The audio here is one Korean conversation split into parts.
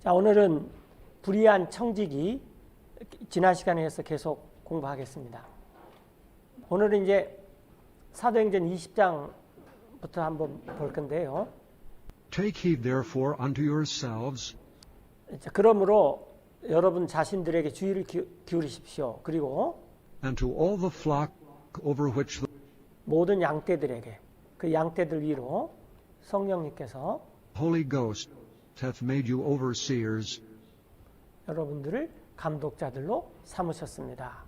자, 오늘은 불의한 청지기 지난 시간에서 계속 공부하겠습니다. 오늘은 이제 사도행전 20장부터 한번 볼 건데요. Take heed therefore unto yourselves 그러므로 여러분 자신들에게 주의를 기울이십시오. 그리고 and to all the flock over which the 모든 양떼들에게, 그 양떼들 위로 성령님께서 Holy Ghost hath made you overseers. 여러분들을 감독자들로 삼으셨습니다.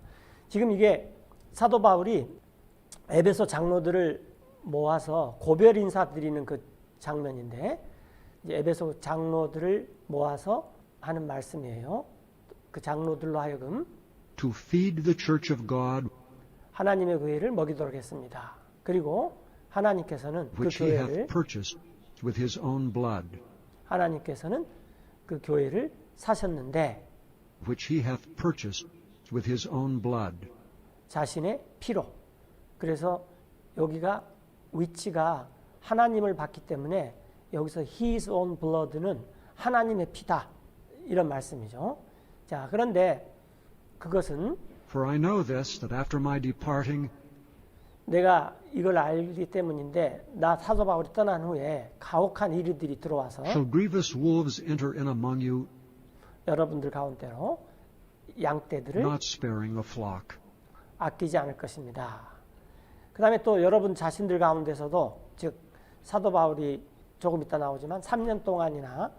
지금 이게 사도 바울이 에베소 장로들을 모아서 고별 인사 드리는 그 장면인데, 이제 에베소 장로들을 모아서 하는 말씀이에요. 그 장로들로 하여금 To feed the church of God 하나님의 교회를 먹이도록 했습니다. 그리고 하나님께서는 그 which he 교회를 hath purchased with his own blood. 하나님께서는 그 교회를 사셨는데 Which he hath purchased with his own blood. 자신의 피로. 그래서 여기가 위치가 하나님을 받기 때문에 여기서 his own blood는 하나님의 피다, 이런 말씀이죠. 자, 그런데 그것은 For I know this, that after my departing 내가 이걸 알기 때문인데, 나 사도 바울이 떠난 후에 가혹한 이리들이 들어와서 shall grievous wolves enter in among you, 여러분들 가운데로 양떼들을 not sparing a flock. 아끼지 않을 것입니다. 그 다음에 또 여러분 자신들 가운데서도, 즉 사도 바울이 조금 이따 나오지만 3년 동안이나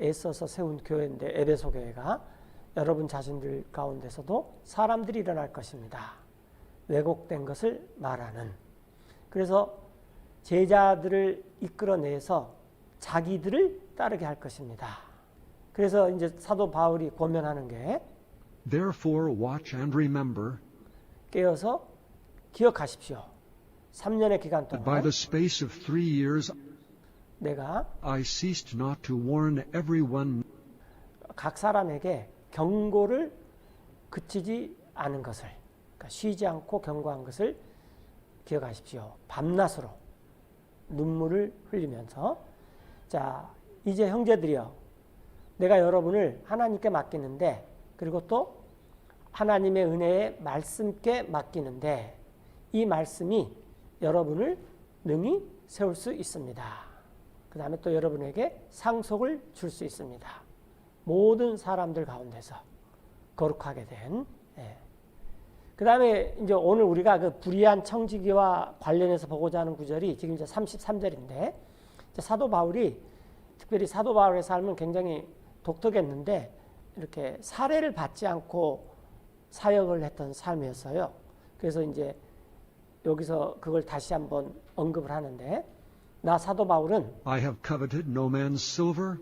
애써서 세운 교회인데, 에베소 교회가 여러분 자신들 가운데서도 사람들이 일어날 것입니다. 왜곡된 것을 말하는. 그래서 제자들을 이끌어내서 자기들을 따르게 할 것입니다. 그래서 이제 사도 바울이 권면하는 게, Therefore watch and remember 깨어서 기억하십시오. 3년의 기간 that by 동안 the space of 3 years 내가 I ceased not to warn everyone 각 사람에게 경고를 그치지 않은 것을, 그러니까 쉬지 않고 경고한 것을 기억하십시오. 밤낮으로 눈물을 흘리면서. 자, 이제 형제들이여, 내가 여러분을 하나님께 맡기는데, 그리고 또 하나님의 은혜의 말씀께 맡기는데, 이 말씀이 여러분을 능히 세울 수 있습니다. 그 다음에 또 여러분에게 상속을 줄 수 있습니다. 모든 사람들 가운데서 거룩하게 된. 그 다음에 이제 오늘 우리가 그 불의한 청지기와 관련해서 보고자 하는 구절이 지금 이제 33절인데, 사도 바울이, 특별히 사도 바울의 삶은 굉장히 독특했는데, 이렇게 사례를 받지 않고 사역을 했던 삶이었어요. 그래서 이제 여기서 그걸 다시 한번 언급을 하는데, 나 사도 바울은 I have coveted no man's silver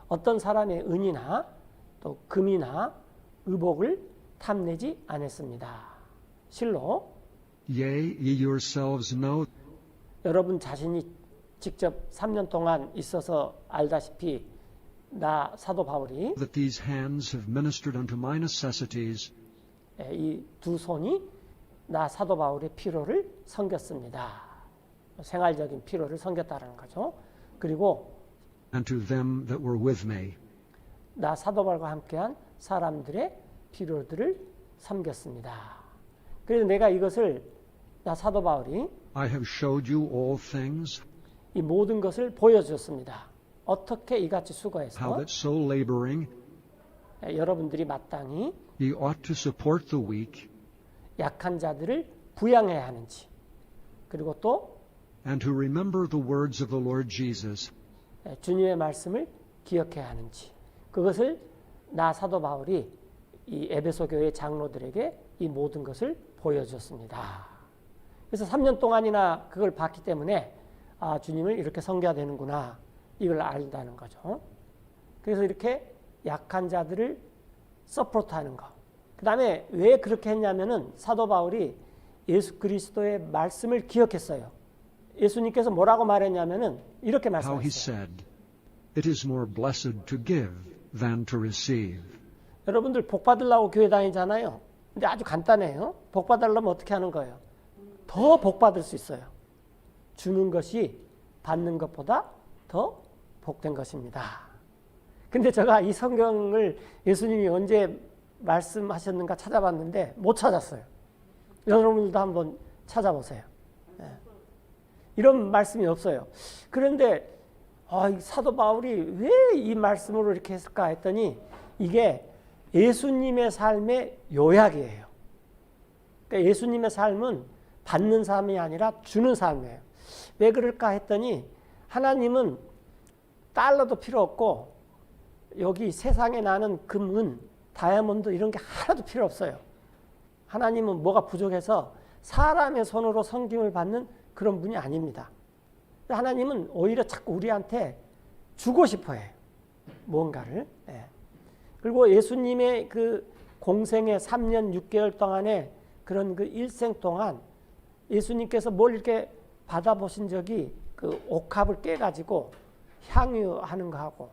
어떤 사람의 은이나 또 금이나 의복을 탐내지 않았습니다. 실로 Yea, ye yourselves know 여러분 자신이 직접 3년 동안 있어서 알다시피, 나 사도 바울이 that these hands have ministered unto my necessities 이 두 손이 나 사도 바울의 필요를 섬겼습니다. 생활적인 필요를 섬겼다는 거죠. 그리고 and to them that were with me. 나 사도 바울과 함께한 사람들의 필요들을 섬겼습니다. 그래서 내가 이것을, 나 사도 바울이 I have showed you all things, 이 모든 것을 보여주었습니다. 어떻게 이같이 how 수고해서 that so laboring 여러분들이 마땅히 ye ought to support the weak, 약한 자들을 부양해야 하는지, 그리고 또 and to remember the words of the Lord Jesus, 주님의 말씀을 기억해야 하는지, 그것을 나 사도 바울이 이 에베소 교회 장로들에게 이 모든 것을 보여주었습니다. 그래서 3년 동안이나 그걸 봤기 때문에, 아, 주님을 이렇게 섬겨야 되는구나, 이걸 알다는 거죠. 그래서 이렇게 약한 자들을 서포트하는 거. 그 다음에 왜 그렇게 했냐면은, 사도 바울이 예수 그리스도의 말씀을 기억했어요. 예수님께서 뭐라고 말했냐면은 이렇게 how he 말씀하셨어요. said, It is more blessed to give than to receive. 여러분들 복 받으려고 교회 다니잖아요. 근데 아주 간단해요. 복 받으려면 어떻게 하는 거예요? 더 복 받을 수 있어요. 주는 것이 받는 것보다 더 복된 것입니다. 근데 제가 이 성경을 예수님이 언제 말씀하셨는가 찾아봤는데 못 찾았어요. 여러분들도 한번 찾아보세요. 예. 이런 말씀이 없어요. 그런데 이 사도 바울이 왜 이 말씀으로 이렇게 했을까 했더니 이게 예수님의 삶의 요약이에요. 그러니까 예수님의 삶은 받는 삶이 아니라 주는 삶이에요. 왜 그럴까 했더니 하나님은 달러도 필요 없고 여기 세상에 나는 금은 다이아몬드 이런 게 하나도 필요 없어요. 하나님은 뭐가 부족해서 사람의 손으로 섬김을 받는 그런 분이 아닙니다. 하나님은 오히려 자꾸 우리한테 주고 싶어 해요. 뭔가를. 예. 그리고 예수님의 그 공생의 3년 6개월 동안에 그런 그 일생 동안 예수님께서 뭘 이렇게 받아보신 적이 그 옥합을 깨가지고 향유하는 거 하고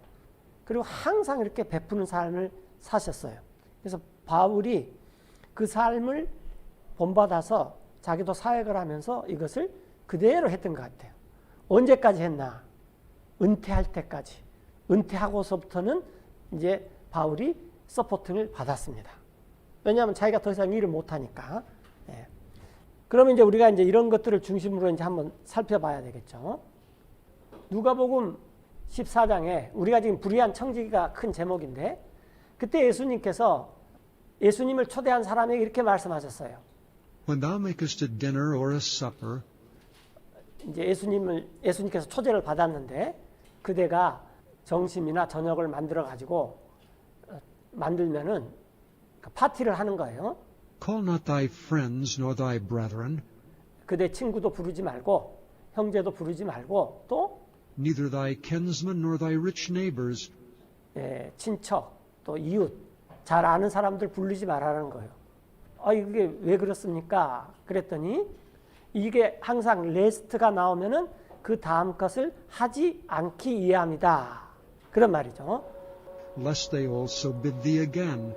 그리고 항상 이렇게 베푸는 삶을 사셨어요. 그래서 바울이 그 삶을 본받아서 자기도 사역을 하면서 이것을 그대로 했던 것 같아요. 언제까지 했나? 은퇴할 때까지. 은퇴하고서부터는 이제 바울이 서포팅을 받았습니다. 왜냐하면 자기가 더 이상 일을 못하니까. 예. 그러면 이제 우리가 이제 이런 것들을 중심으로 이제 한번 살펴봐야 되겠죠. 누가복음 14장에 우리가 지금 불의한 청지기가 큰 제목인데 그때 예수님께서 예수님을 초대한 사람에게 이렇게 말씀하셨어요. When thou makest a dinner or a supper, 이제 예수님께서 초대를 받았는데 그대가 점심이나 저녁을 만들어 가지고 만들면은 파티를 하는 거예요. call not thy friends nor thy brethren, 그대 친구도 부르지 말고 형제도 부르지 말고 또 neither thy kinsmen nor thy rich neighbors, 친척 또 이웃 잘 아는 사람들 부르지 말라는 거예요. 이게 왜 그렇습니까? 그랬더니 이게 항상 레스트가 나오면은 그 다음 것을 하지 않기 위함이다. 그런 말이죠. lest they also bid thee again,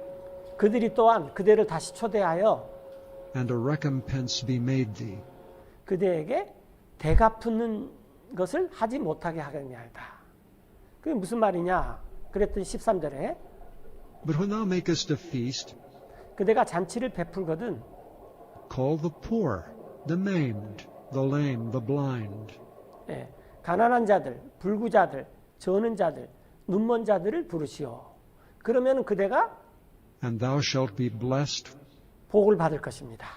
그들이 또한 그대를 다시 초대하여 and a recompense be made thee. 그대에게 대갚는 것을 하지 못하게 하겠냐이다. 그게 무슨 말이냐? 그랬더니 13절에 But when thou makest a feast, 그대가 잔치를 베풀거든 call the poor, the maimed, the lame, the blind, 가난한 자들, 불구자들, 저는 자들, 눈먼 자들을 부르시오. 그러면 그대가 and thou shalt be blessed. 복을 받을 것입니다.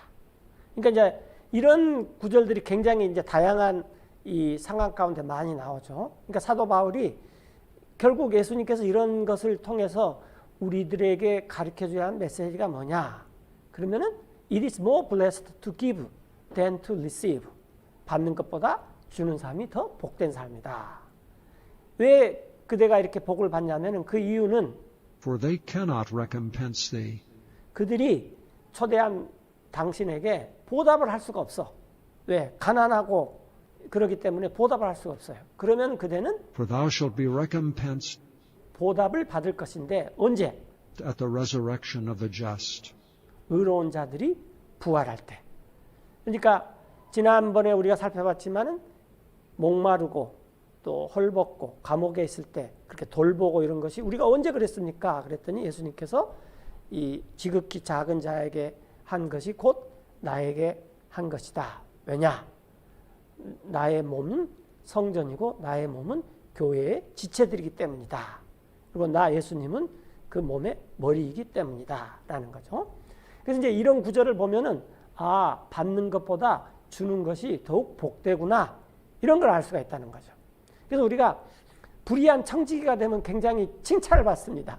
그러니까 이제 이런 구절들이 굉장히 이제 다양한 이 상황 가운데 많이 나오죠. 그러니까 사도 바울이 결국 예수님께서 이런 것을 통해서 우리들에게 가르쳐줘야 하는 메시지가 뭐냐? 그러면은 it is more blessed to give than to receive. 받는 것보다 주는 삶이 더 복된 삶이다. 왜 그대가 이렇게 복을 받냐면은 그 이유는 For they cannot recompense thee. 그들이 초대한 당신에게 보답을 할 수가 없어. 왜? 가난하고 그러기 때문에 보답을 할 수가 없어요. 그러면 그대는 For thou shalt be recompensed 보답을 받을 것인데 언제? at the resurrection of the just. 의로운 자들이 부활할 때. 그러니까 지난번에 우리가 살펴봤지만은 목마르고 또 헐벗고 감옥에 있을 때 그렇게 돌보고 이런 것이 우리가 언제 그랬습니까? 그랬더니 예수님께서 이 지극히 작은 자에게 한 것이 곧 나에게 한 것이다. 왜냐? 나의 몸은 성전이고 나의 몸은 교회의 지체들이기 때문이다. 그리고 나 예수님은 그 몸의 머리이기 때문이다. 라는 거죠. 그래서 이제 이런 구절을 보면은 받는 것보다 주는 것이 더욱 복되구나. 이런 걸 알 수가 있다는 거죠. 그래서 우리가 불의한 청지기가 되면 굉장히 칭찬을 받습니다.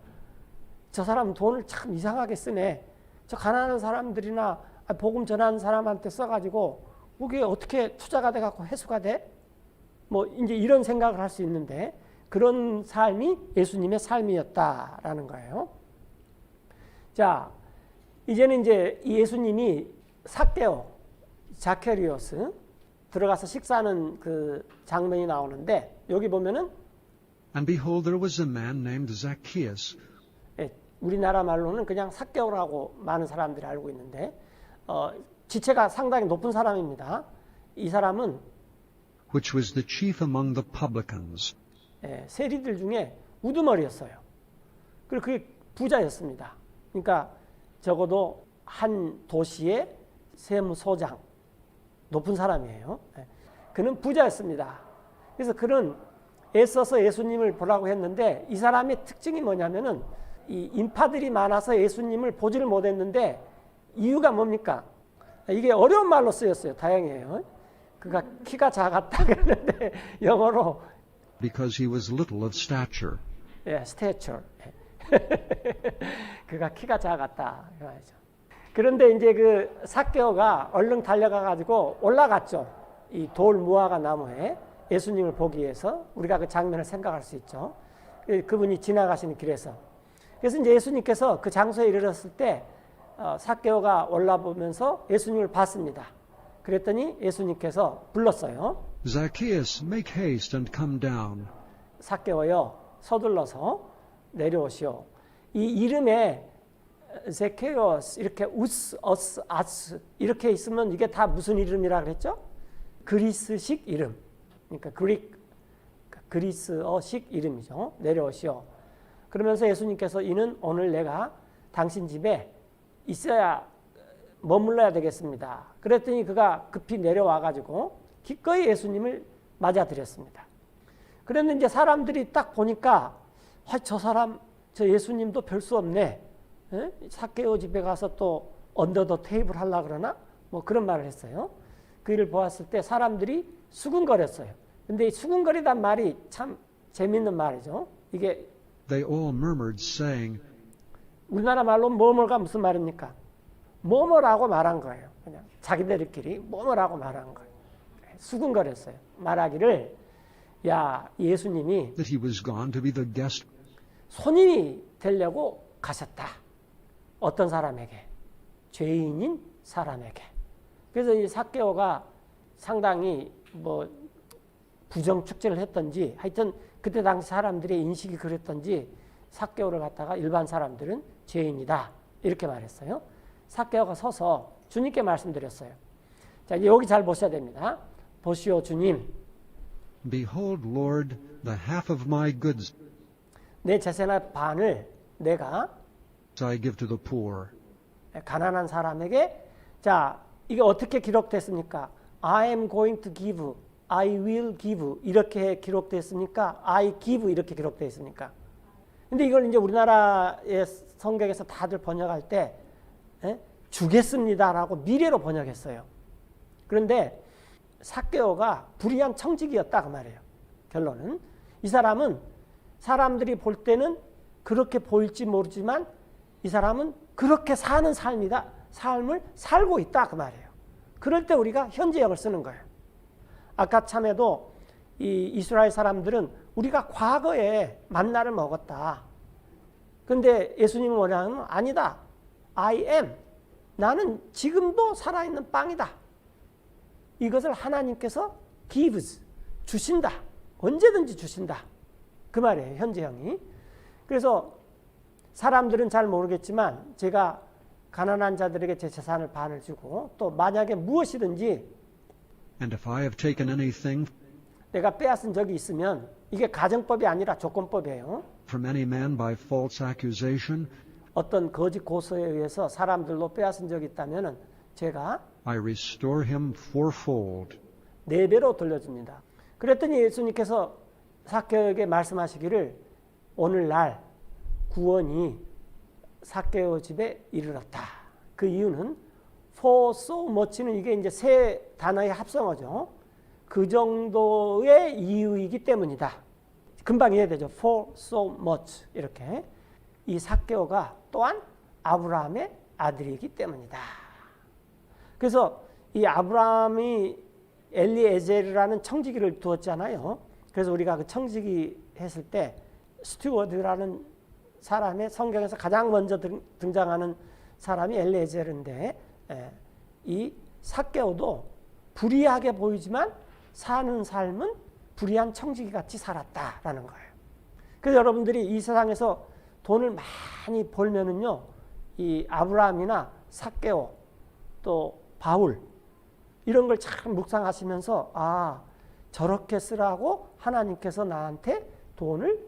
저 사람 돈을 참 이상하게 쓰네. 저 가난한 사람들이나 복음 전하는 사람한테 써가지고 그게 어떻게 투자가 돼갖고 회수가 돼? 뭐 이제 이런 생각을 할 수 있는데 그런 삶이 예수님의 삶이었다라는 거예요. 자, 이제는 이제 이 예수님이 삭개오, 자케리오스 들어가서 식사하는 그 장면이 나오는데 여기 보면은 And behold, there was a man named Zacchaeus, 우리나라 말로는 그냥 삭개오라고 많은 사람들이 알고 있는데 지체가 상당히 높은 사람입니다. 이 사람은 which was the chief among the publicans, 세리들 중에 우두머리였어요. 그리고 그게 부자였습니다. 그러니까 적어도 한 도시의 세무소장, 높은 사람이에요. 그는 부자였습니다. 그래서 그는 애써서 예수님을 보라고 했는데 이 사람의 특징이 뭐냐면은 이 인파들이 많아서 예수님을 보지를 못했는데 이유가 뭡니까? 이게 어려운 말로 쓰였어요. 다양해요. 그가 키가 작았다 그러는데 영어로 Because he was little of stature. stature. 그가 키가 작았다. 그런데 이제 그 삭개오가 얼른 달려가 가지고 올라갔죠. 이 돌 무화과 나무에 예수님을 보기 위해서 우리가 그 장면을 생각할 수 있죠. 그분이 지나가시는 길에서. 그래서 이제 예수님께서 그 장소에 이르렀을 때 삭개오가 올라보면서 예수님을 봤습니다. 그랬더니 예수님께서 불렀어요. Zacchaeus, make haste and come down. 삭개오여 서둘러서 내려오시오. 이 이름에 제케오스 이렇게 우스, 어스, 아스 이렇게 있으면 이게 다 무슨 이름이라 그랬죠? 그리스식 이름. 그러니까 그리스어식 이름이죠. 내려오시오. 그러면서 예수님께서 이는 오늘 내가 당신 집에 있어야 머물러야 되겠습니다. 그랬더니 그가 급히 내려와 가지고 기꺼이 예수님을 맞아들였습니다. 그랬는데 이제 사람들이 딱 보니까 저 사람 저 예수님도 별 수 없네. 삭개오 집에 가서 또 언더 더 테이블 하려고 그러나? 뭐 그런 말을 했어요. 그 일을 보았을 때 사람들이 수군거렸어요. 근데 이 수군거리단 말이 참 재밌는 말이죠. 이게 They all murmured, saying, 우리나라 말로 뭐뭐가 무슨 말입니까? 뭐뭐라고 말한 거예요. 그냥 자기들끼리 뭐뭐라고 말한 거예요. 수군거렸어요. 말하기를 야 예수님이 that he was gone to be the guest. 손님이 되려고 가셨다. 어떤 사람에게? 죄인인 사람에게. 그래서 이 삭개오가 상당히 뭐 부정축제를 했던지 하여튼 그때 당시 사람들의 인식이 그랬던지 삭개오를 갖다가 일반 사람들은 죄인이다 이렇게 말했어요. 삭개오가 서서 주님께 말씀드렸어요. 자 이제 여기 잘 보셔야 됩니다. 보시오 주님. Behold, Lord, the half of my goods 내 재산의 반을 내가 I give to the poor. 가난한 사람에게 자 이게 어떻게 기록됐습니까? I am going to give, I will give 이렇게 기록됐습니까? I give 이렇게 기록되어 있습니까? 근데 이걸 이제 우리나라의 성경에서 다들 번역할 때 주겠습니다라고 미래로 번역했어요. 그런데 삭개오가 불의한 청직이었다 그 말이에요. 결론은 이 사람은 사람들이 볼 때는 그렇게 보일지 모르지만 이 사람은 그렇게 사는 삶이다. 삶을 살고 있다 그 말이에요. 그럴 때 우리가 현재형을 쓰는 거예요. 아까 참에도 이 이스라엘 사람들은 우리가 과거에 만나를 먹었다. 그런데 예수님은 뭐냐면 아니다. I am. 나는 지금도 살아있는 빵이다. 이것을 하나님께서 gives. 주신다. 언제든지 주신다. 그 말이에요. 현재형이. 그래서 사람들은 잘 모르겠지만 제가 가난한 자들에게 제 재산을 반을 주고 또 만약에 무엇이든지 And if I have taken anything 내가 빼앗은 적이 있으면 이게 가정법이 아니라 조건법이에요. from any man by false accusation, 어떤 거짓 고소에 의해서 사람들로 빼앗은 적이 있다면 제가 I restore him fourfold. 4배로 돌려줍니다. 그랬더니 예수님께서 삭개오에게 말씀하시기를 오늘날 구원이 삭개오 집에 이르렀다. 그 이유는 for so much는 이게 이제 세 단어의 합성어죠. 그 정도의 이유이기 때문이다. 금방 이해되죠. for so much 이렇게. 이 삭개오가 또한 아브라함의 아들이기 때문이다. 그래서 이 아브라함이 엘리에제르라는 청지기를 두었잖아요. 그래서 우리가 그 청지기 했을 때 스튜어드라는 사람의 성경에서 가장 먼저 등장하는 사람이 엘리에제르인데 이 삭개오도 불의하게 보이지만 사는 삶은 불의한 청지기 같이 살았다라는 거예요. 그래서 여러분들이 이 세상에서 돈을 많이 벌면은요, 이 아브라함이나 삭개오 또 바울 이런 걸 참 묵상하시면서 아 저렇게 쓰라고 하나님께서 나한테 돈을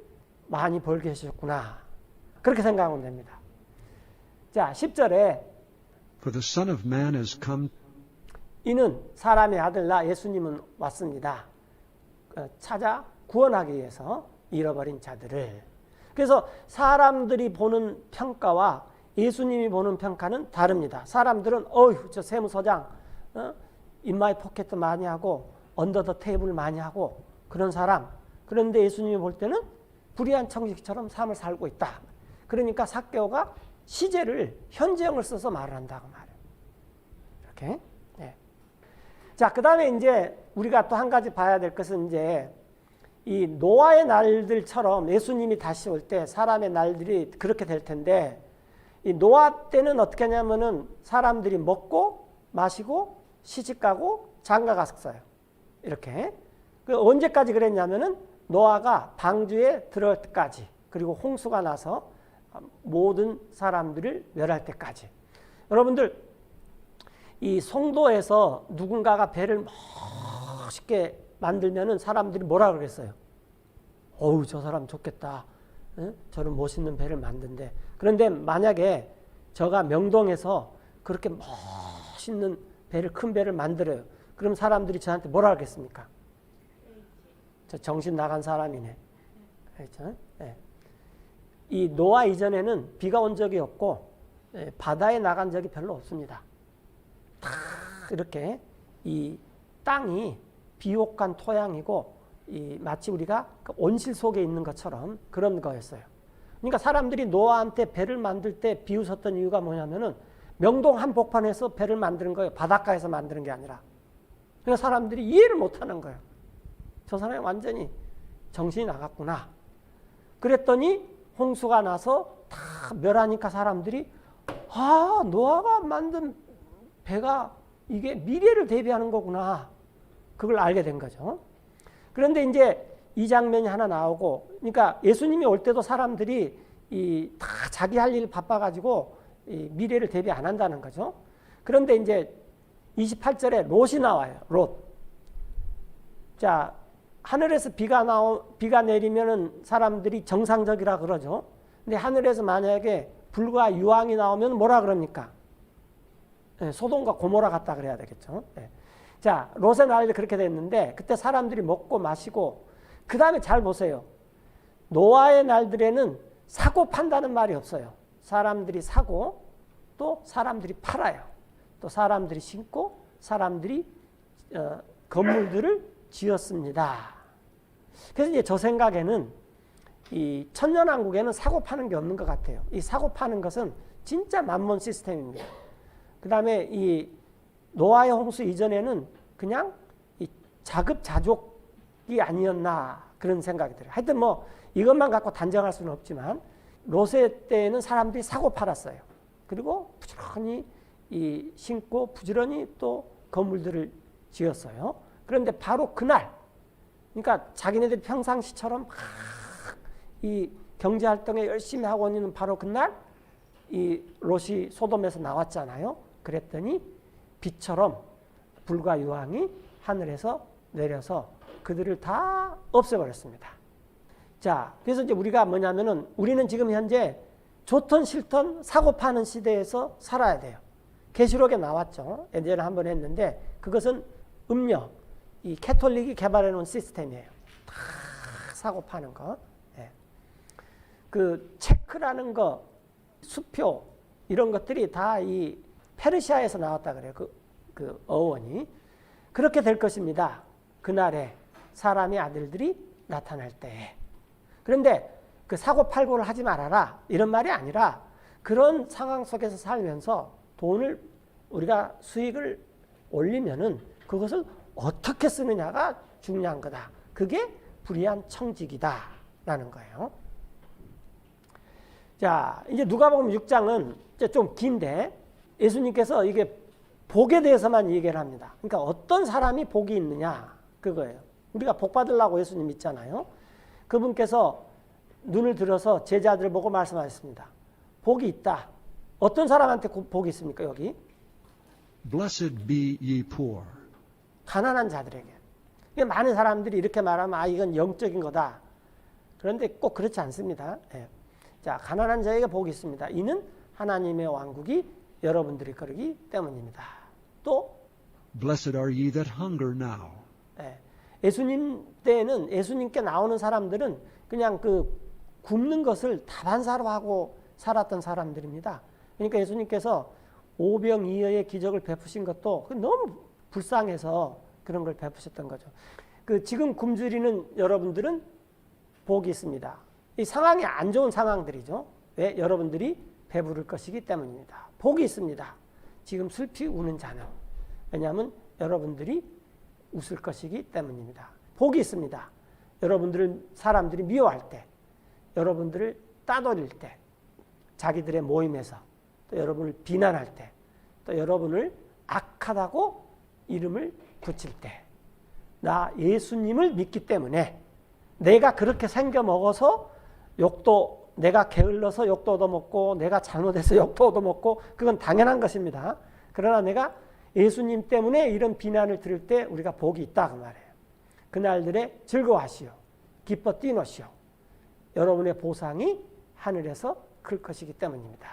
많이 벌게 하셨구나. 그렇게 생각하면 됩니다. 자, 10절에 For the Son of Man has come 이는 사람의 아들 나 예수님은 왔습니다. 찾아 구원하기 위해서 잃어버린 자들을. 그래서 사람들이 보는 평가와 예수님이 보는 평가는 다릅니다. 사람들은 어휴 저 세무서장 인마이 포켓도 많이 하고 언더 더 테이블 많이 하고 그런 사람. 그런데 예수님이 볼 때는 불의한 청지기처럼 삶을 살고 있다. 그러니까 삭개오가 시제를 현재형을 써서 말을 한다고 말해요. 이렇게. 네. 자, 그 다음에 이제 우리가 또 한 가지 봐야 될 것은 이제 이 노아의 날들처럼 예수님이 다시 올 때 사람의 날들이 그렇게 될 텐데 이 노아 때는 어떻게 하냐면은 사람들이 먹고 마시고 시집가고 장가갔어요. 이렇게. 그 언제까지 그랬냐면은 노아가 방주에 들어갈 때까지 그리고 홍수가 나서 모든 사람들을 멸할 때까지. 여러분들 이 송도에서 누군가가 배를 멋있게 만들면은 사람들이 뭐라 그랬어요? 어우 저 사람 좋겠다. 응? 저런 멋있는 배를 만든대. 그런데 만약에 저가 명동에서 그렇게 멋있는 배를 큰 배를 만들어요. 그럼 사람들이 저한테 뭐라 하겠습니까? 저 정신 나간 사람이네. 그렇죠? 네. 이 노아 이전에는 비가 온 적이 없고 바다에 나간 적이 별로 없습니다. 다 이렇게 이 땅이 비옥한 토양이고 이 마치 우리가 그 온실 속에 있는 것처럼 그런 거였어요. 그러니까 사람들이 노아한테 배를 만들 때 비웃었던 이유가 뭐냐면은 명동 한복판에서 배를 만드는 거예요. 바닷가에서 만드는 게 아니라. 그러니까 사람들이 이해를 못하는 거예요. 저 사람이 완전히 정신이 나갔구나. 그랬더니 홍수가 나서 다 멸하니까 사람들이 아 노아가 만든 배가 이게 미래를 대비하는 거구나. 그걸 알게 된 거죠. 그런데 이제 이 장면이 하나 나오고 그러니까 예수님이 올 때도 사람들이 다 자기 할 일 바빠가지고 이 미래를 대비 안 한다는 거죠. 그런데 이제 28절에 롯이 나와요. 롯. 자, 하늘에서 비가 내리면은 사람들이 정상적이라 그러죠. 근데 하늘에서 만약에 불과 유황이 나오면 뭐라 그럽니까? 네, 소돔과 고모라 같다 그래야 되겠죠. 네. 자, 롯의 날이 그렇게 됐는데 그때 사람들이 먹고 마시고 그 다음에 잘 보세요. 노아의 날들에는 사고 판다는 말이 없어요. 사람들이 사고 또 사람들이 팔아요. 또 사람들이 심고 사람들이 건물들을 지었습니다. 그래서 이제 저 생각에는 이 천년왕국에는 사고 파는 게 없는 것 같아요. 이 사고 파는 것은 진짜 만몬 시스템입니다. 그 다음에 이 노아의 홍수 이전에는 그냥 이 자급자족이 아니었나 그런 생각이 들어요. 하여튼 뭐 이것만 갖고 단정할 수는 없지만 롯의 때에는 사람들이 사고 팔았어요. 그리고 부지런히 이 심고 부지런히 또 건물들을 지었어요. 그런데 바로 그날 그러니까 자기네들이 평상시처럼 이 경제활동에 열심히 하고 있는 바로 그날 이 롯이 소돔에서 나왔잖아요. 그랬더니 비처럼 불과 유황이 하늘에서 내려서 그들을 다 없애버렸습니다. 자, 그래서 이제 우리가 뭐냐면은 우리는 지금 현재 좋든 싫든 사고 파는 시대에서 살아야 돼요. 계시록에 나왔죠. 예전에 한번 했는데 그것은 음력, 이 캐톨릭이 개발해 놓은 시스템이에요. 다 사고 파는 거. 예. 그 체크라는 거, 수표 이런 것들이 다 이 페르시아에서 나왔다 그래요. 그 어원이 그렇게 될 것입니다. 그날에 사람의 아들들이 나타날 때. 그런데 그 사고 팔고를 하지 말아라 이런 말이 아니라 그런 상황 속에서 살면서 돈을 우리가 수익을 올리면은 그것을 어떻게 쓰느냐가 중요한 거다. 그게 불의한 청직이다라는 거예요. 자, 이제 누가복음 6장은 이제 좀 긴데 예수님께서 이게 복에 대해서만 얘기를 합니다. 그러니까 어떤 사람이 복이 있느냐 그거예요. 우리가 복 받으려고 예수님 있잖아요. 그분께서 눈을 들어서 제자들을 보고 말씀하셨습니다. 복이 있다. 어떤 사람한테 복이 있습니까? 여기 Blessed be ye poor. 가난한 자들에게. 많은 사람들이 이렇게 말하면 아 이건 영적인 거다. 그런데 꼭 그렇지 않습니다. 예. 자, 가난한 자에게 복이 있습니다. 이는 하나님의 왕국이 여러분들이 거르기 때문입니다. 또 Blessed are ye that hunger now. 예수님 때는 예수님께 나오는 사람들은 그냥 그 굶는 것을 다반사로 하고 살았던 사람들입니다. 그러니까 예수님께서 오병이어의 기적을 베푸신 것도 너무 불쌍해서 그런 걸 베푸셨던 거죠. 그 지금 굶주리는 여러분들은 복이 있습니다. 이 상황이 안 좋은 상황들이죠. 왜? 여러분들이 배부를 것이기 때문입니다. 복이 있습니다. 지금 슬피 우는 자는. 왜냐하면 여러분들이 웃을 것이기 때문입니다. 복이 있습니다. 여러분들을 사람들이 미워할 때, 여러분들을 따돌릴 때, 자기들의 모임에서 또 여러분을 비난할 때, 또 여러분을 악하다고 이름을 붙일 때, 나 예수님을 믿기 때문에 내가 그렇게 생겨 먹어서 욕도 내가 게을러서 욕도 얻어먹고 내가 잘못해서 욕도 얻어먹고 그건 당연한 것입니다. 그러나 내가 예수님 때문에 이런 비난을 들을 때 우리가 복이 있다 그 말이에요. 그날들에 즐거워하시오. 기뻐 뛰노시오. 여러분의 보상이 하늘에서 클 것이기 때문입니다.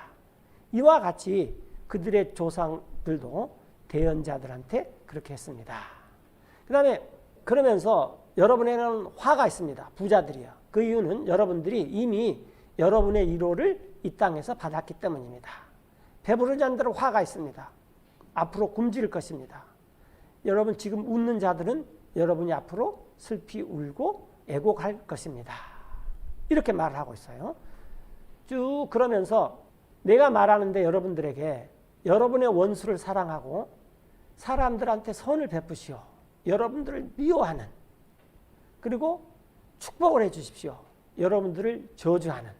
이와 같이 그들의 조상들도 대언자들한테 그렇게 했습니다. 그 다음에 그러면서 여러분에는 화가 있습니다. 부자들이요. 그 이유는 여러분들이 이미 여러분의 위로를 이 땅에서 받았기 때문입니다. 배부른 자들은 화가 있습니다. 앞으로 굶주릴 것입니다. 여러분 지금 웃는 자들은 여러분이 앞으로 슬피 울고 애곡할 것입니다. 이렇게 말을 하고 있어요. 쭉 그러면서 내가 말하는데 여러분들에게 여러분의 원수를 사랑하고 사람들한테 선을 베푸시오. 여러분들을 미워하는 그리고 축복을 해 주십시오. 여러분들을 저주하는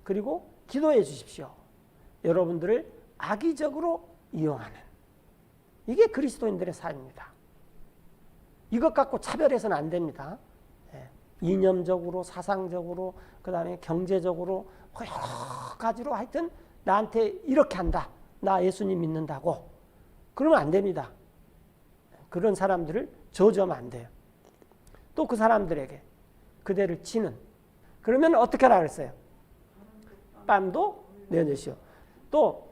그리고 기도해 주십시오. 여러분들을 악의적으로 이용하는 이게 그리스도인들의 삶입니다. 이것 갖고 차별해서는 안 됩니다. 이념적으로 사상적으로 그 다음에 경제적으로 여러 가지로 하여튼 나한테 이렇게 한다. 나 예수님 믿는다고 그러면 안 됩니다. 그런 사람들을 저주하면 안 돼요. 또 그 사람들에게 그대를 치는 그러면 어떻게 하라 그랬어요? 뺨도 내어주시오. 또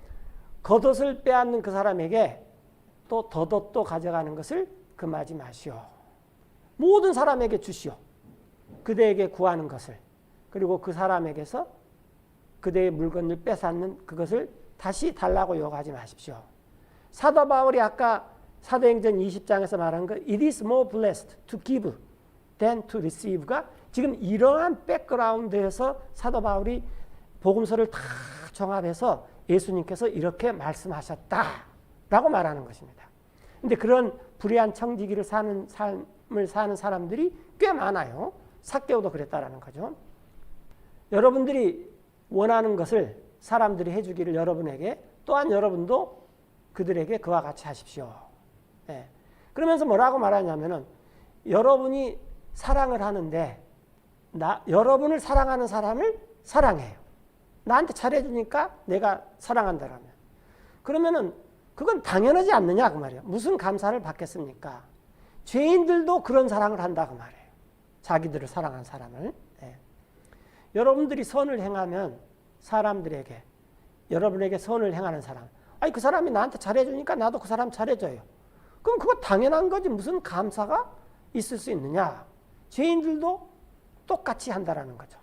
겉옷을 빼앗는 그 사람에게 또 덧옷도 가져가는 것을 금하지 마시오. 모든 사람에게 주시오. 그대에게 구하는 것을 그리고 그 사람에게서 그대의 물건을 뺏앗는 그것을 다시 달라고 요구하지 마십시오. 사도 바울이 아까 사도행전 20장에서 말한 거 It is more blessed to give than to receive가 지금 이러한 백그라운드에서 사도 바울이 복음서를 다 종합해서 예수님께서 이렇게 말씀하셨다라고 말하는 것입니다. 그런데 그런 불의한 청지기를 사는 삶을 사는 사람들이 꽤 많아요. 삭개오도 그랬다라는 거죠. 여러분들이 원하는 것을 사람들이 해주기를 여러분에게 또한 여러분도 그들에게 그와 같이 하십시오. 네. 그러면서 뭐라고 말하냐면은 여러분이 사랑을 하는데 여러분을 사랑하는 사람을 사랑해요. 나한테 잘해주니까 내가 사랑한다라면 그러면은 그건 당연하지 않느냐 그 말이에요. 무슨 감사를 받겠습니까? 죄인들도 그런 사랑을 한다 그 말이에요. 자기들을 사랑한 사람을. 네. 여러분들이 선을 행하면 사람들에게 여러분에게 선을 행하는 사람 아니 그 사람이 나한테 잘해주니까 나도 그 사람 잘해줘요. 그럼 그거 당연한 거지 무슨 감사가 있을 수 있느냐. 죄인들도 똑같이 한다라는 거죠.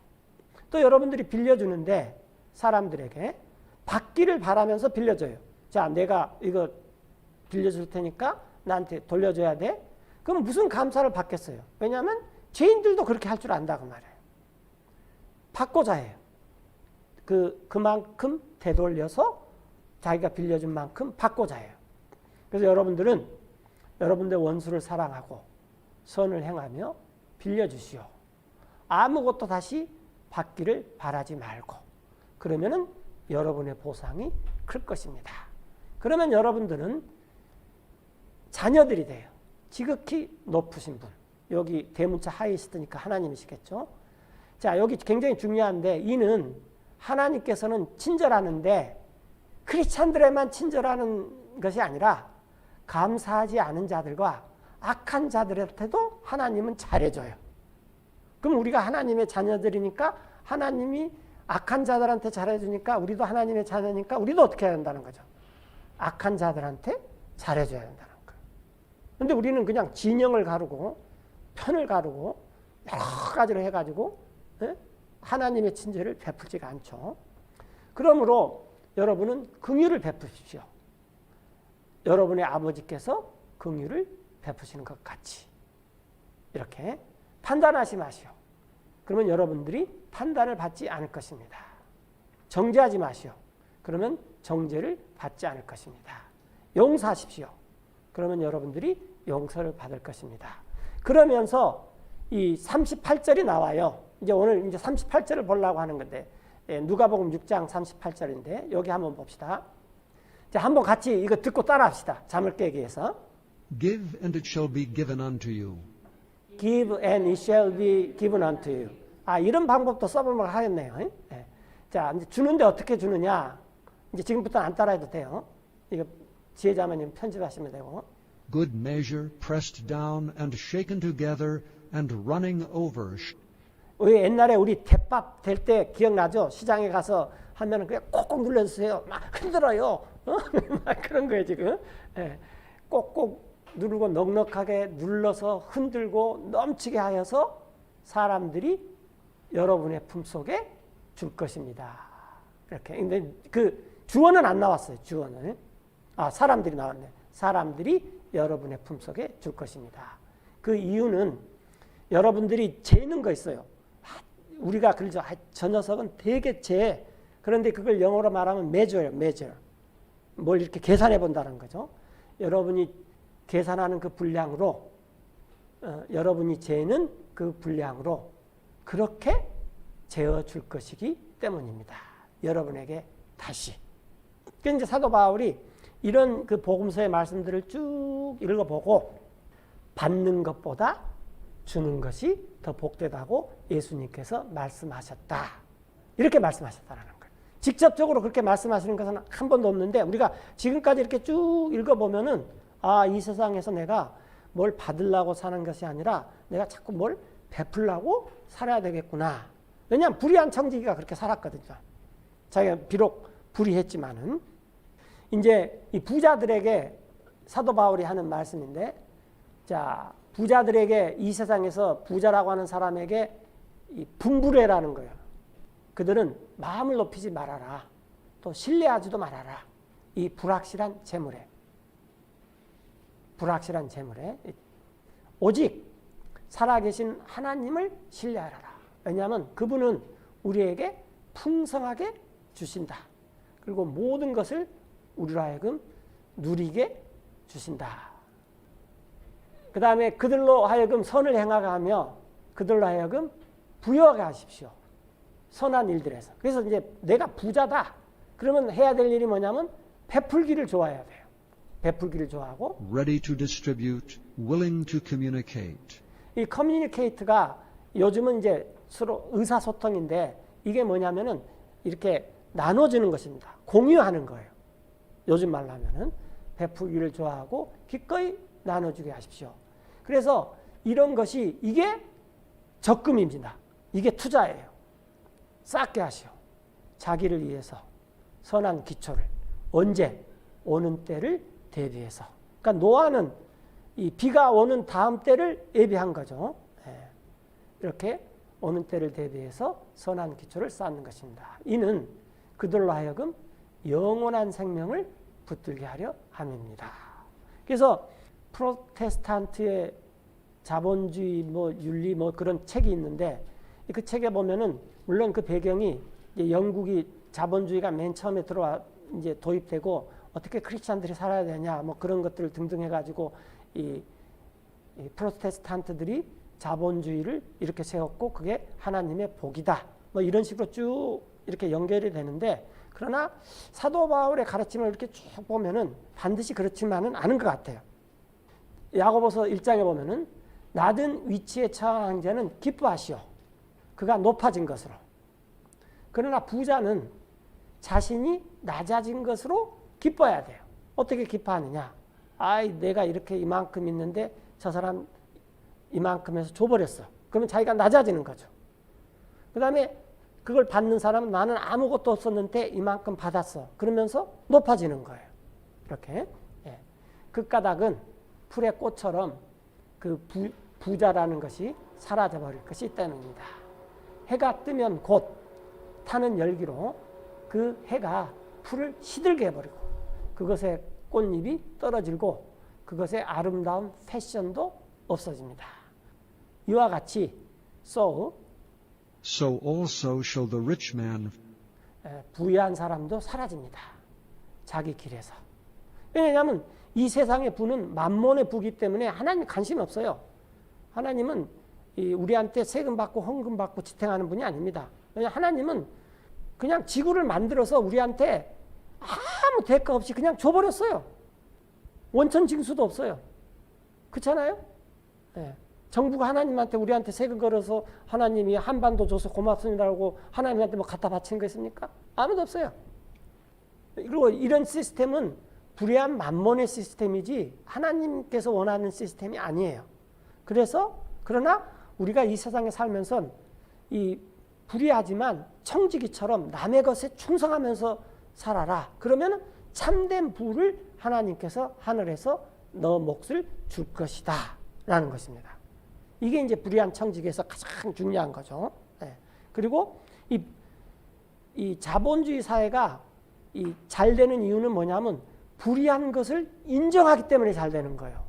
또 여러분들이 빌려주는데 사람들에게 받기를 바라면서 빌려줘요. 자 내가 이거 빌려줄 테니까 나한테 돌려줘야 돼. 그럼 무슨 감사를 받겠어요. 왜냐하면 죄인들도 그렇게 할 줄 안다 그 말이에요. 받고자 해요. 그만큼 되돌려서 자기가 빌려준 만큼 받고자 해요. 그래서 여러분들은 여러분들의 원수를 사랑하고 선을 행하며 빌려주시오. 아무것도 다시 받기를 바라지 말고 그러면은 여러분의 보상이 클 것입니다. 그러면 여러분들은 자녀들이 돼요. 지극히 높으신 분. 여기 대문자 하이스트니까 하나님이시겠죠. 자 여기 굉장히 중요한데 이는 하나님께서는 친절하는데 크리스찬들에만 친절하는 것이 아니라 감사하지 않은 자들과 악한 자들한테도 하나님은 잘해줘요. 그럼 우리가 하나님의 자녀들이니까 하나님이 악한 자들한테 잘해주니까 우리도 하나님의 자녀니까 우리도 어떻게 해야 된다는 거죠. 악한 자들한테 잘해줘야 된다는 거예요. 그런데 우리는 그냥 진영을 가르고 편을 가르고 여러 가지로 해가지고 하나님의 친절을 베풀지가 않죠. 그러므로 여러분은 긍휼을 베푸십시오. 여러분의 아버지께서 긍휼을 베푸시는 것 같이 이렇게 판단하지 마시오. 그러면 여러분들이 판단을 받지 않을 것입니다. 정죄하지 마시오. 그러면 정죄를 받지 않을 것입니다. 용서하십시오. 그러면 여러분들이 용서를 받을 것입니다. 그러면서 이 38절이 나와요. 이제 오늘 이제 38절을 보려고 하는 건데 누가복음 6장 38절인데 여기 한번 봅시다. 자, 한번 같이 이거 듣고 따라합시다. 잠을 깨기 위해서. Give and it shall be given unto you. Give and it shall be given unto you. 아, 이런 방법도 써보면 하겠네요. 네. 자, 이제 주는데 어떻게 주느냐? 이제 지금부터 안 따라해도 돼요. 이거 지혜자매님 편집하시면 되고. Good measure, pressed down and shaken together and running over. 왜 옛날에 우리 대밥 될 때 기억나죠? 시장에 가서 하면은 그냥 꼭꼭 눌러주세요. 막 흔들어요. 막 그런 거예요, 지금. 네. 꼭꼭 누르고 넉넉하게 눌러서 흔들고 넘치게 하여서 사람들이 여러분의 품속에 줄 것입니다. 이렇게. 근데 그 주어는 안 나왔어요. 주어는. 아, 사람들이 나왔네. 사람들이 여러분의 품속에 줄 것입니다. 그 이유는 여러분들이 재는 거 있어요. 우리가 그러죠. 저 녀석은 되게 재. 그런데 그걸 영어로 말하면 measure예요. measure. 뭘 이렇게 계산해 본다는 거죠. 여러분이 계산하는 그 분량으로 여러분이 재는 그 분량으로 그렇게 재어줄 것이기 때문입니다. 여러분에게 다시. 그러니까 이제 사도 바울이 이런 그 복음서의 말씀들을 쭉 읽어보고 받는 것보다 주는 것이 더 복되다고 예수님께서 말씀하셨다. 이렇게 말씀하셨다는 거예요. 직접적으로 그렇게 말씀하시는 것은 한 번도 없는데 우리가 지금까지 이렇게 쭉 읽어보면은 아, 이 세상에서 내가 뭘 받으려고 사는 것이 아니라 내가 자꾸 뭘 베풀려고 살아야 되겠구나. 왜냐하면 불의한 청지기가 그렇게 살았거든요. 자기가 비록 불의했지만은 이제 이 부자들에게 사도 바울이 하는 말씀인데 자, 부자들에게 이 세상에서 부자라고 하는 사람에게 이 분부례라는 거예요. 그들은 마음을 높이지 말아라. 또 신뢰하지도 말아라. 이 불확실한 재물에. 불확실한 재물에. 오직 살아계신 하나님을 신뢰하라. 왜냐하면 그분은 우리에게 풍성하게 주신다. 그리고 모든 것을 우리로 하여금 누리게 주신다. 그 다음에 그들로 하여금 선을 행하게 하며 그들로 하여금 부여하게 하십시오. 선한 일들에서. 그래서 이제 내가 부자다. 그러면 해야 될 일이 뭐냐면 베풀기를 좋아해야 돼요. 베풀기를 좋아하고 Ready to distribute, willing to communicate. 이 커뮤니케이트가 요즘은 이제 서로 의사소통인데 이게 뭐냐면은 이렇게 나눠주는 것입니다. 공유하는 거예요. 요즘 말로 하면은 베풀기를 좋아하고 기꺼이 나눠주게 하십시오. 그래서 이런 것이 이게 적금입니다. 이게 투자예요. 쌓게 하시오. 자기를 위해서 선한 기초를 언제 오는 때를 대비해서. 그러니까 노아는 이 비가 오는 다음 때를 예비한 거죠. 이렇게 오는 때를 대비해서 선한 기초를 쌓는 것입니다. 이는 그들로 하여금 영원한 생명을 붙들게 하려 함입니다. 그래서 프로테스탄트의 자본주의 윤리 그런 책이 있는데 그 책에 보면은 물론 그 배경이 영국이 자본주의가 맨 처음에 들어와 이제 도입되고 어떻게 크리스찬들이 살아야 되냐 그런 것들을 등등 해가지고 이 프로테스탄트들이 자본주의를 이렇게 세웠고 그게 하나님의 복이다. 이런 식으로 쭉 이렇게 연결이 되는데 그러나 사도 바울의 가르침을 이렇게 쭉 보면은 반드시 그렇지만은 않은 것 같아요. 야고보서 1장에 보면은 낮은 위치에 처한 자는 기뻐하시오. 그가 높아진 것으로. 그러나 부자는 자신이 낮아진 것으로 기뻐해야 돼요. 어떻게 기뻐하느냐? 아이, 내가 이렇게 이만큼 있는데 저 사람 이만큼에서 줘버렸어. 그러면 자기가 낮아지는 거죠. 그 다음에 그걸 받는 사람은 나는 아무것도 없었는데 이만큼 받았어. 그러면서 높아지는 거예요. 이렇게. 예. 그 까닭은 풀의 꽃처럼 그 부자라는 것이 사라져버릴 것이 때문입니다. 해가 뜨면 곧 타는 열기로 그 해가 풀을 시들게 해버리고 그것의 꽃잎이 떨어지고 그것의 아름다운 패션도 없어집니다. 이와 같이 so also shall the rich man 부유한 사람도 사라집니다. 자기 길에서. 왜냐하면 이 세상의 부는 만몬의 부기 때문에 하나님 관심 없어요. 하나님은 우리한테 세금 받고 헌금 받고 지탱하는 분이 아닙니다. 왜냐하면 하나님은 그냥 지구를 만들어서 우리한테 아무 대가 없이 그냥 줘버렸어요. 원천 징수도 없어요. 그렇잖아요? 네. 정부가 하나님한테 우리한테 세금 걸어서 하나님이 한반도 줘서 고맙습니다라고 하나님한테 뭐 갖다 바치는 거 있습니까? 아무도 없어요. 그리고 이런 시스템은 불의한 만몬의 시스템이지 하나님께서 원하는 시스템이 아니에요. 그러나 우리가 이 세상에 살면서 이 불의하지만 청지기처럼 남의 것에 충성하면서 살아라. 그러면 참된 부를 하나님께서 하늘에서 너 몫을 줄 것이다 라는 것입니다. 이게 이제 불의한 청지기에서 가장 중요한 거죠. 네. 그리고 이 자본주의 사회가 잘 되는 이유는 뭐냐면 불의한 것을 인정하기 때문에 잘 되는 거예요.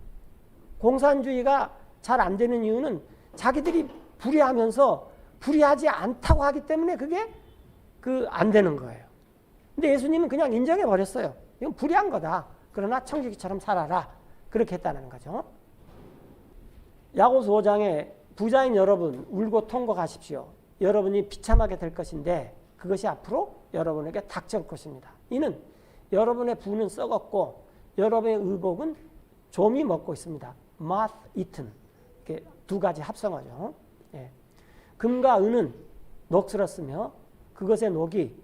공산주의가 잘 안 되는 이유는 자기들이 불의하면서 불의하지 않다고 하기 때문에 그게 안 되는 거예요. 근데 예수님은 그냥 인정해 버렸어요. 이건 불의한 거다. 그러나 청지기처럼 살아라. 그렇게 했다는 거죠. 야고보서 5장에 부자인 여러분 울고 통곡하십시오. 여러분이 비참하게 될 것인데 그것이 앞으로 여러분에게 닥칠 것입니다. 이는 여러분의 부는 썩었고 여러분의 의복은 좀이 먹고 있습니다. moth eaten. 이렇게 두 가지 합성어죠. 예. 금과 은은 녹슬었으며 그것의 녹이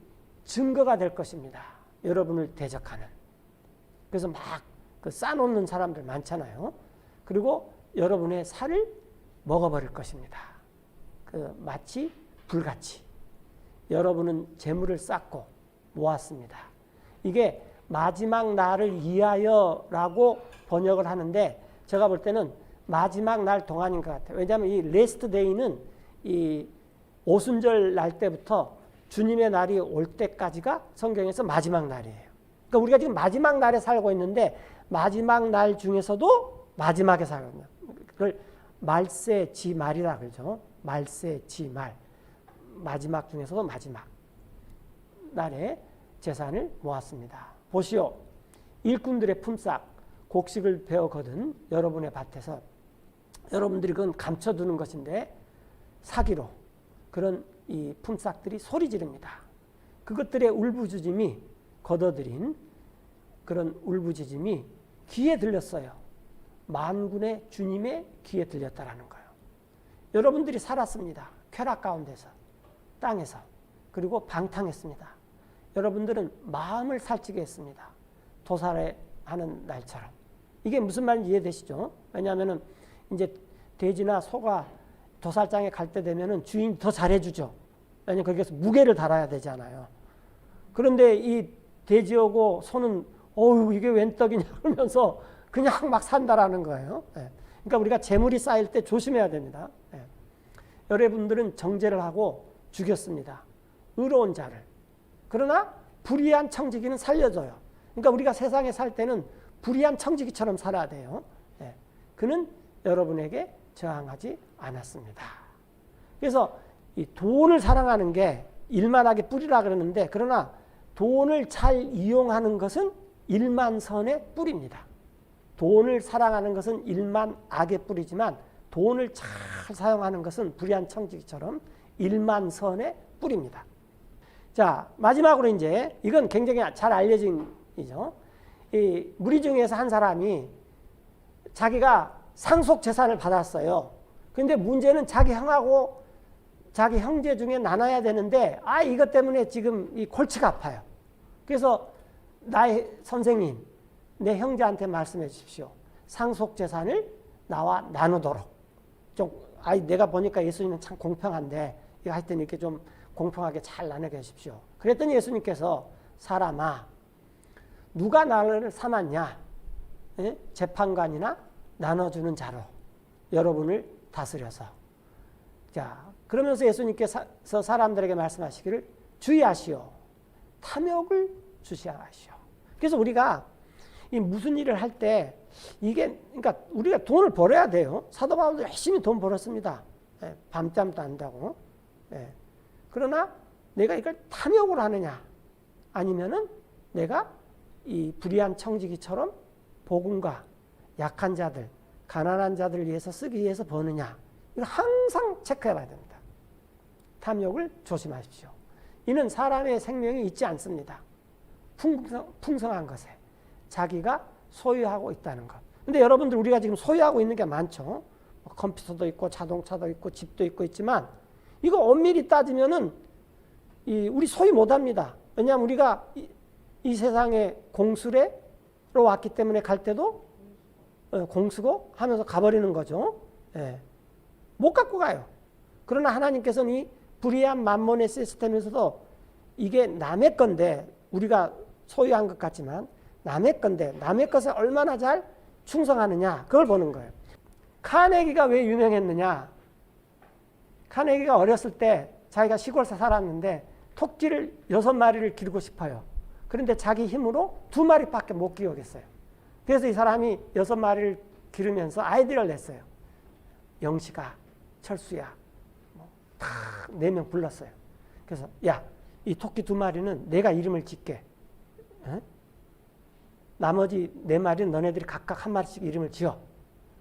증거가 될 것입니다. 여러분을 대적하는. 그래서 막 싸놓는 사람들 많잖아요. 그리고 여러분의 살을 먹어버릴 것입니다. 마치 불같이. 여러분은 재물을 쌓고 모았습니다. 이게 마지막 날을 위하여라고 번역을 하는데 제가 볼 때는 마지막 날 동안인 것 같아요. 왜냐하면 이 레스트 데이는 이 오순절 날 때부터 주님의 날이 올 때까지가 성경에서 마지막 날이에요. 그러니까 우리가 지금 마지막 날에 살고 있는데 마지막 날 중에서도 마지막에 살고 있는 그걸 말세지말이라 그러죠. 말세지말. 마지막 중에서도 마지막 날에 재산을 모았습니다. 보시오. 일꾼들의 품삯 곡식을 베어 거둔 여러분의 밭에서 여러분들이 그건 감춰두는 것인데 사기로 그런 이 품삯들이 소리 지릅니다. 그것들의 울부짖음이 걷어들인 그런 울부짖음이 귀에 들렸어요. 만군의 주님의 귀에 들렸다라는 거예요. 여러분들이 살았습니다. 쾌락 가운데서 땅에서 그리고 방탕했습니다. 여러분들은 마음을 살찌게 했습니다. 도살하는 날처럼. 이게 무슨 말인지 이해되시죠? 왜냐하면 이제 돼지나 소가 도살장에 갈 때 되면은 주인이 더 잘해주죠. 왜냐하면 거기에서 무게를 달아야 되잖아요. 그런데 이 돼지하고 소는 어우 이게 웬 떡이냐 그러면서 그냥 막 산다라는 거예요. 예. 그러니까 우리가 재물이 쌓일 때 조심해야 됩니다. 예. 여러분들은 정죄를 하고 죽였습니다. 의로운 자를. 그러나 불의한 청지기는 살려줘요. 그러니까 우리가 세상에 살 때는 불의한 청지기처럼 살아야 돼요. 예. 그는 여러분에게 저항하지 않았습니다. 그래서 이 돈을 사랑하는 게 일만하게 뿌리라 그러는데 그러나 돈을 잘 이용하는 것은 일만선의 뿌리입니다. 돈을 사랑하는 것은 일만악의 뿌리지만 돈을 잘 사용하는 것은 불의한 청지기처럼 일만선의 뿌리입니다. 자, 마지막으로 이제 이건 굉장히 잘 알려진 이죠. 이 무리 중에서 한 사람이 자기가 상속 재산을 받았어요. 근데 문제는 자기 형하고 자기 형제 중에 나눠야 되는데 이것 때문에 지금 이 골치가 아파요. 그래서 나의 선생님, 내 형제한테 말씀해 주십시오. 상속 재산을 나와 나누도록. 좀 내가 보니까 예수님은 참 공평한데 하여튼 이렇게 좀 공평하게 잘 나누게 하십시오. 그랬더니 예수님께서 사람아 누가 나를 삼았냐? 예? 재판관이나 나눠주는 자로 여러분을 다스려서. 자, 그러면서 예수님께서 사람들에게 말씀하시기를 주의하시오. 탐욕을 주시하시오. 그래서 우리가 이 무슨 일을 할 때 이게 그러니까 우리가 돈을 벌어야 돼요. 사도 바울도 열심히 돈 벌었습니다. 예, 밤잠도 안다고. 예. 그러나 내가 이걸 탐욕으로 하느냐 아니면은 내가 이 불의한 청지기처럼 복음과 약한 자들, 가난한 자들을 위해서 쓰기 위해서 버느냐 이걸 항상 체크해 봐야 됩니다. 탐욕을 조심하십시오. 이는 사람의 생명이 있지 않습니다. 풍성한 것에 자기가 소유하고 있다는 것. 근데 여러분들 우리가 지금 소유하고 있는 게 많죠. 컴퓨터도 있고 자동차도 있고 집도 있고 있지만 이거 엄밀히 따지면은 우리 소유 못합니다. 왜냐하면 우리가 이 세상에 공수래로 왔기 때문에 갈 때도 공수고 하면서 가버리는 거죠. 예. 못 갖고 가요. 그러나 하나님께서는 이 불의한 만몬의 시스템에서도 이게 남의 건데 우리가 소유한 것 같지만 남의 건데 남의 것에 얼마나 잘 충성하느냐 그걸 보는 거예요. 카네기가 왜 유명했느냐? 카네기가 어렸을 때 자기가 시골에서 살았는데 토끼를 6마리를 기르고 싶어요. 그런데 자기 힘으로 2마리밖에 못 키우겠어요. 그래서 이 사람이 6마리를 기르면서 아이디어를 냈어요. 영식아, 철수야, 다 4명 불렀어요. 그래서 야, 이 토끼 2마리는 내가 이름을 짓게. 에? 나머지 4마리는 너네들이 각각 1마리씩 이름을 지어.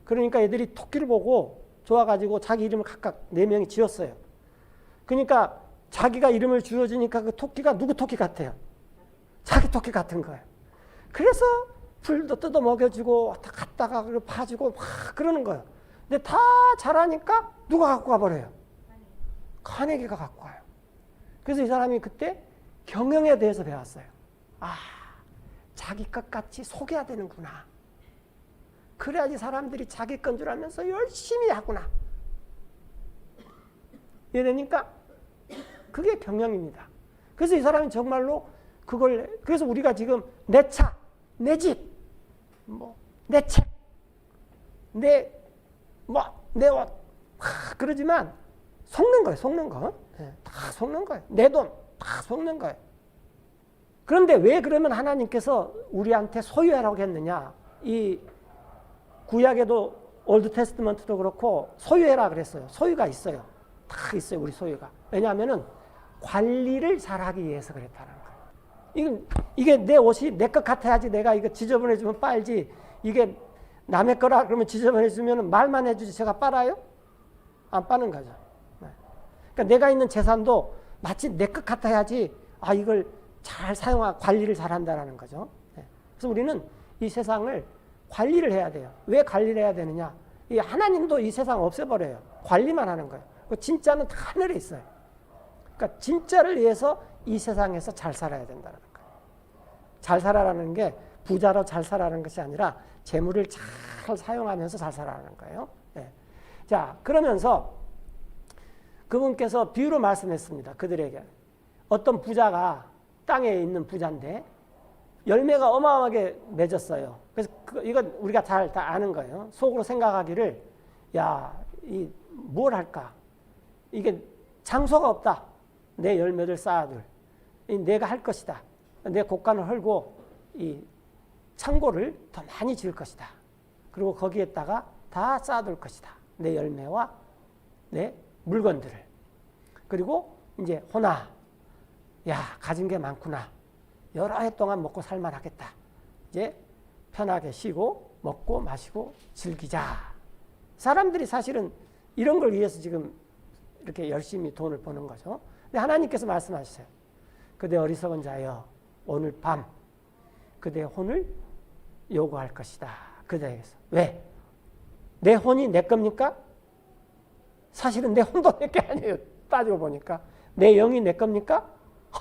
그러니까 애들이 토끼를 보고 좋아가지고 자기 이름을 각각 4명이 지었어요. 그러니까 자기가 이름을 지어주니까 그 토끼가 누구 토끼 같아요? 자기 토끼 같은 거예요. 그래서 풀도 뜯어 먹여주고 갔다가 파주고 막 그러는 거예요. 근데 다 잘하니까 누가 갖고 가버려요? 카네기가 갖고 가요. 그래서 이 사람이 그때 경영에 대해서 배웠어요. 아, 자기 것 같이 속여야 되는구나. 그래야지 사람들이 자기 건 줄 알면서 열심히 하구나. 이러니까 그게 경영입니다. 그래서 이 사람이 정말로 그걸 그래서 우리가 지금 내 차, 내 집, 내 책, 내 옷, 그러지만 속는 거예요. 속는 거. 네, 다 속는 거예요. 내 돈 다 속는 거예요. 그런데 왜 그러면 하나님께서 우리한테 소유하라고 했느냐? 이 구약에도 올드 테스트먼트도 그렇고 소유해라 그랬어요. 소유가 있어요. 다 있어요. 우리 소유가. 왜냐하면은 관리를 잘하기 위해서 그랬다는 거예요. 이게 내 옷이 내 것 같아야지 내가 이거 지저분해지면 빨지. 이게 남의 거라 그러면 지저분해지면 말만 해주지 제가 빨아요? 안 빠는 거죠. 네. 그러니까 내가 있는 재산도 마치 내 것 같아야지 이걸 잘 관리를 잘한다라는 거죠. 네. 그래서 우리는 이 세상을 관리를 해야 돼요. 왜 관리를 해야 되느냐? 이 하나님도 이 세상 없애버려요. 관리만 하는 거예요. 진짜는 다 하늘에 있어요. 그러니까 진짜를 위해서 이 세상에서 잘 살아야 된다는 거예요. 잘 살아라는 게 부자로 잘 살아라는 것이 아니라 재물을 잘 사용하면서 잘 살아라는 거예요. 네. 자, 그러면서 그분께서 비유로 말씀했습니다. 그들에게. 어떤 부자가 땅에 있는 부자인데 열매가 어마어마하게 맺었어요. 그래서 이건 우리가 잘 다 아는 거예요. 속으로 생각하기를 뭘 할까? 이게 장소가 없다. 내 열매를 쌓아둘. 내가 할 것이다. 내 곡간을 헐고 이 창고를 더 많이 지을 것이다. 그리고 거기에다가 다 쌓아둘 것이다. 내 열매와 내 물건들을. 그리고 이제 호나. 가진 게 많구나. 여러 해 동안 먹고 살만하겠다. 이제 편하게 쉬고 먹고 마시고 즐기자. 사람들이 사실은 이런 걸 위해서 지금 이렇게 열심히 돈을 버는 거죠. 근데 하나님께서 말씀하셨어요. 그대 어리석은 자여 오늘 밤 그대의 혼을 요구할 것이다. 그대에게서. 왜? 내 혼이 내 겁니까? 사실은 내 혼도 내 게 아니에요. 따지고 보니까. 내 영이 내 겁니까?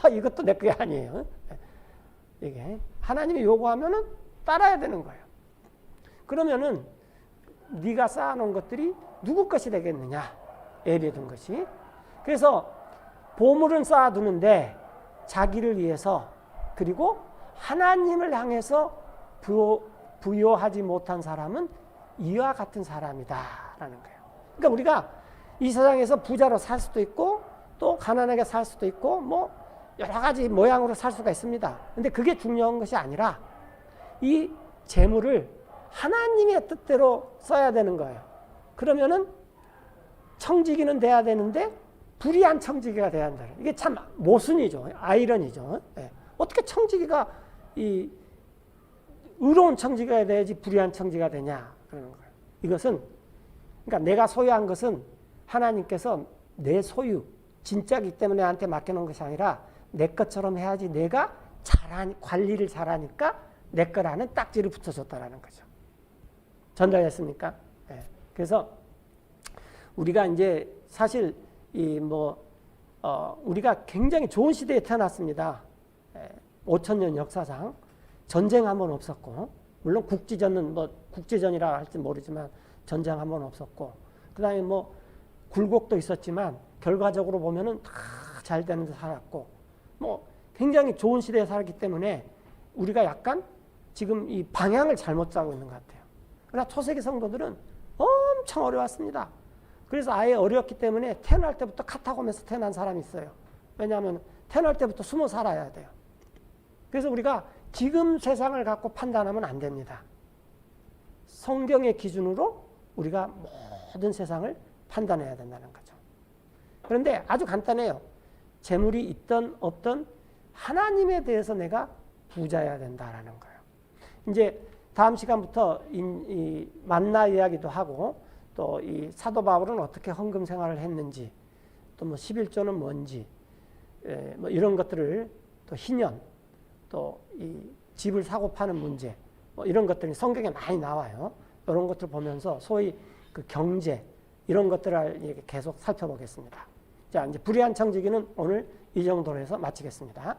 이것도 내 게 아니에요. 이게 하나님이 요구하면은 따라야 되는 거예요. 그러면은 네가 쌓아놓은 것들이 누구 것이 되겠느냐? 예비해둔 것이. 그래서 보물은 쌓아두는데 자기를 위해서 그리고 하나님을 향해서 부요하지 못한 사람은 이와 같은 사람이다라는 거예요. 그러니까 우리가 이 세상에서 부자로 살 수도 있고 또 가난하게 살 수도 있고 뭐 여러 가지 모양으로 살 수가 있습니다. 근데 그게 중요한 것이 아니라 이 재물을 하나님의 뜻대로 써야 되는 거예요. 그러면은 청지기는 돼야 되는데 불의한 청지기가 돼야 한다. 이게 참 모순이죠. 아이러니죠. 예. 어떻게 청지기가 이 의로운 청지기가 돼야지 불의한 청지기가 되냐 그러는 거예요. 이것은 그러니까 내가 소유한 것은 하나님께서 내 소유 진짜이기 때문에 나한테 맡겨놓은 것이 아니라 내 것처럼 해야지 내가 관리를 잘하니까 내 거라는 딱지를 붙여줬다라는 거죠. 전달했습니까? 예. 그래서 우리가 이제 사실 우리가 굉장히 좋은 시대에 태어났습니다. 5,000년 역사상 전쟁 한 번 없었고, 물론 국지전은 국제전이라 할지 모르지만 전쟁 한 번 없었고, 그다음에 굴곡도 있었지만 결과적으로 보면은 다 잘 되는 데 살았고, 굉장히 좋은 시대에 살았기 때문에 우리가 약간 지금 이 방향을 잘못 짜고 있는 것 같아요. 그러나 초세기 성도들은 엄청 어려웠습니다. 그래서 아예 어려웠기 때문에 태어날 때부터 카타콤에서 태어난 사람이 있어요. 왜냐하면 태어날 때부터 숨어 살아야 돼요. 그래서 우리가 지금 세상을 갖고 판단하면 안 됩니다. 성경의 기준으로 우리가 모든 세상을 판단해야 된다는 거죠. 그런데 아주 간단해요. 재물이 있든 없든 하나님에 대해서 내가 부자여야 된다라는 거예요. 이제 다음 시간부터 이 만나 이야기도 하고 또 이 사도 바울은 어떻게 헌금 생활을 했는지 또 11조는 뭔지 이런 것들을 또 희년 또 이 집을 사고 파는 문제 이런 것들이 성경에 많이 나와요. 이런 것들 보면서 소위 그 경제 이런 것들을 이렇게 계속 살펴보겠습니다. 자, 이제 불의한 청지기는 오늘 이 정도로 해서 마치겠습니다.